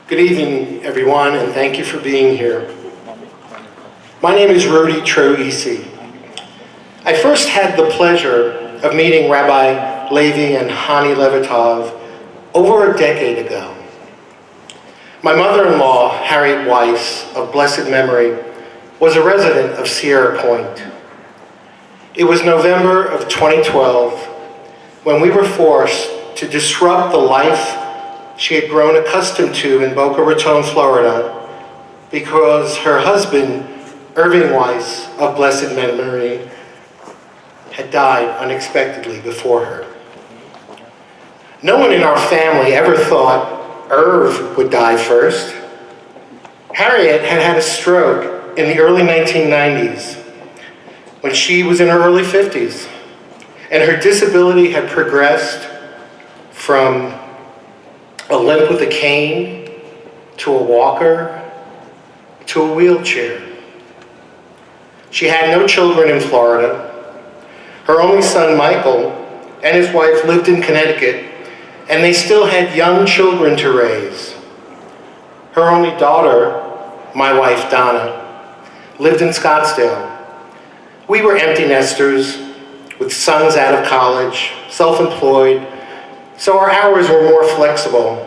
Good evening, everyone, and thank you for being here. My name is Rudy Troisi. I first had the pleasure of meeting Rabbi Levi and Hani Levitov over a decade ago. My mother-in-law, Harriet Weiss, of blessed memory, was a resident of Sierra Point. It was November of 2012 when we were forced to disrupt the life she had grown accustomed to in Boca Raton, Florida, because her husband, Irving Weiss, of blessed memory, had died unexpectedly before her. No one in our family ever thought Irv would die first. Harriet had had a stroke in the early 1990s when she was in her early 50s, and her disability had progressed from a limp with a cane, to a walker, to a wheelchair. She had no children in Florida. Her only son, Michael, and his wife lived in Connecticut, and they still had young children to raise. Her only daughter, my wife, Donna, lived in Scottsdale. We were empty nesters with sons out of college, self-employed, so our hours were more flexible.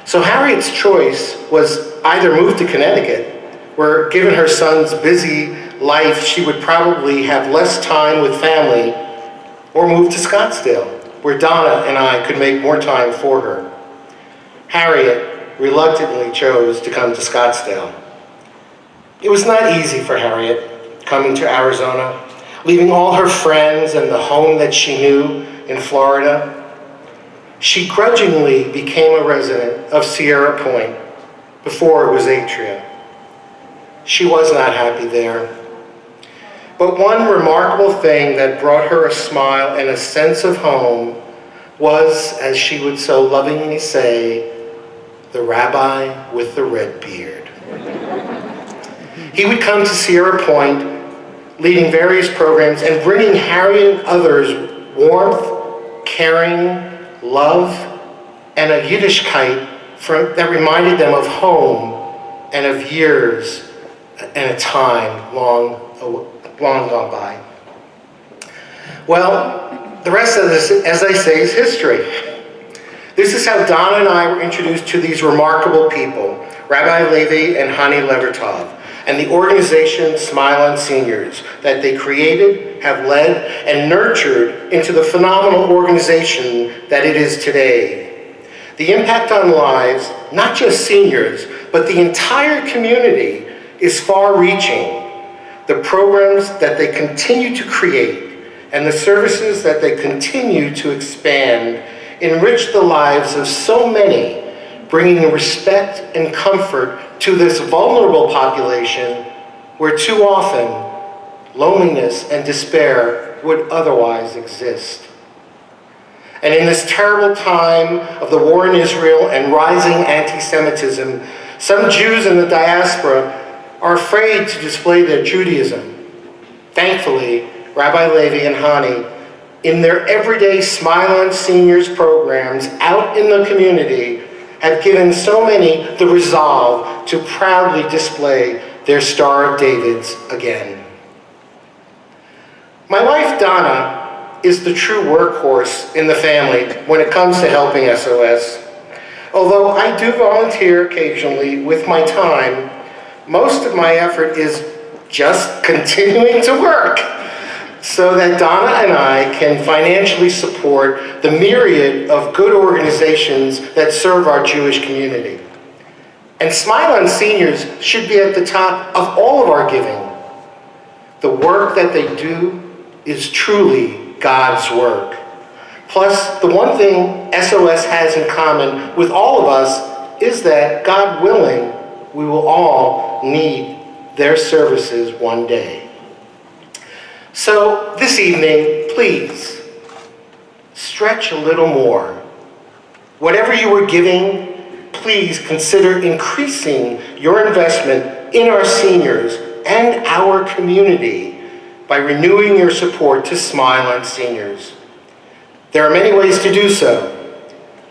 So Harriet's choice was either move to Connecticut, where given her son's busy life, she would probably have less time with family, or move to Scottsdale, where Donna and I could make more time for her. Harriet reluctantly chose to come to Scottsdale. It was not easy for Harriet coming to Arizona, leaving all her friends and the home that she knew in Florida. She grudgingly became a resident of Sierra Point before it was Atria. She was not happy there. But one remarkable thing that brought her a smile and a sense of home was, as she would so lovingly say, the rabbi with the red beard. He would come to Sierra Point, leading various programs and bringing Harriet and others warmth, caring, love, and a Yiddishkeit that reminded them of home and of years and a time long gone by. Well, the rest of this, as I say, is history. This is how Donna and I were introduced to these remarkable people, Rabbi Levi and Hani Levitov, and the organization Smile on Seniors that they created, have led, and nurtured into the phenomenal organization that it is today. The impact on lives, not just seniors, but the entire community, is far-reaching. The programs that they continue to create and the services that they continue to expand enrich the lives of so many, bringing respect and comfort to this vulnerable population where too often loneliness and despair would otherwise exist. And in this terrible time of the war in Israel and rising anti-Semitism, some Jews in the diaspora are afraid to display their Judaism. Thankfully, Rabbi Levi and Hani, in their everyday Smile on Seniors programs out in the community, have given so many the resolve to proudly display their Star of Davids again. My wife, Donna, is the true workhorse in the family when it comes to helping SOS. Although I do volunteer occasionally with my time, most of my effort is just continuing to work so that Donna and I can financially support the myriad of good organizations that serve our Jewish community. And Smile on Seniors should be at the top of all of our giving. The work that they do is truly God's work. Plus, the one thing SOS has in common with all of us is that, God willing, we will all need their services one day. So this evening, please, stretch a little more. Whatever you are giving, please consider increasing your investment in our seniors and our community by renewing your support to Smile on Seniors. There are many ways to do so.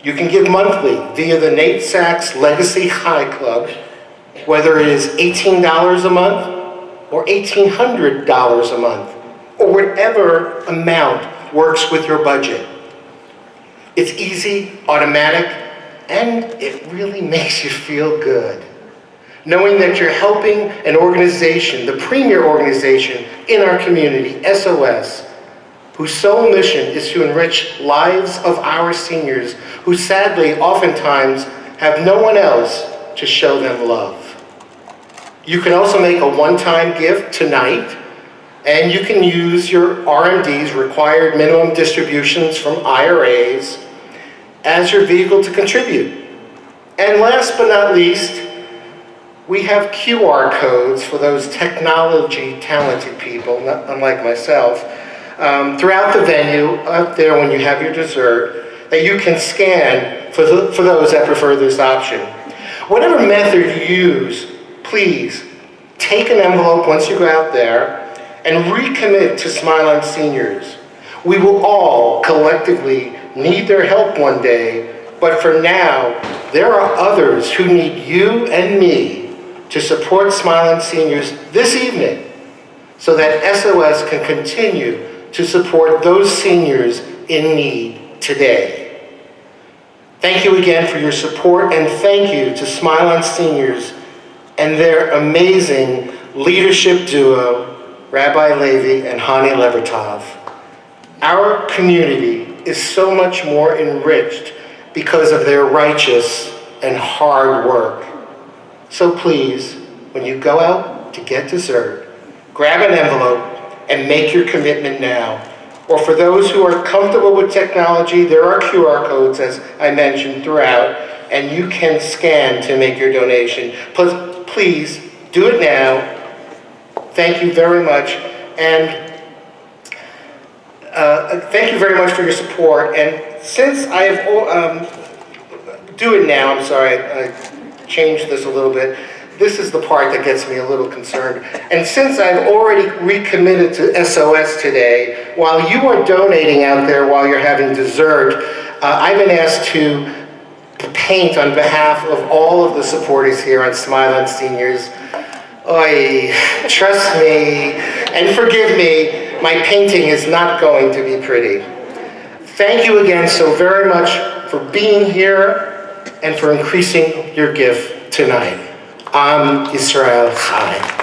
You can give monthly via the Nate Sachs Legacy High Club, whether it is $18 a month or $1,800 a month, or whatever amount works with your budget. It's easy, automatic, and it really makes you feel good, knowing that you're helping an organization, the premier organization in our community, SOS, whose sole mission is to enrich lives of our seniors who sadly oftentimes have no one else to show them love. You can also make a one-time gift tonight, and you can use your RMDs, required minimum distributions from IRAs, as your vehicle to contribute. And last but not least, we have QR codes for those technology-talented people, unlike myself, throughout the venue, up there when you have your dessert, that you can scan for those that prefer this option. Whatever method you use, please take an envelope once you go out there and recommit to Smile on Seniors. We will all collectively need their help one day, but for now, there are others who need you and me to support Smile on Seniors this evening so that SOS can continue to support those seniors in need today. Thank you again for your support, and thank you to Smile on Seniors and their amazing leadership duo, Rabbi Levy and Hani Levertov. Our community is so much more enriched because of their righteous and hard work. So please, when you go out to get dessert, grab an envelope and make your commitment now. Or for those who are comfortable with technology, there are QR codes, as I mentioned, throughout, and you can scan to make your donation. Please do it now. Thank you very much. And thank you very much for your support. And since I have, do it now, I'm sorry, I changed this a little bit. This is the part that gets me a little concerned. And since I've already recommitted to SOS today, while you are donating out there while you're having dessert, I've been asked to paint on behalf of all of the supporters here on Smile on Seniors. Oy, trust me and forgive me, my painting is not going to be pretty. Thank you again so very much for being here and for increasing your gift tonight. Am Yisrael Chai.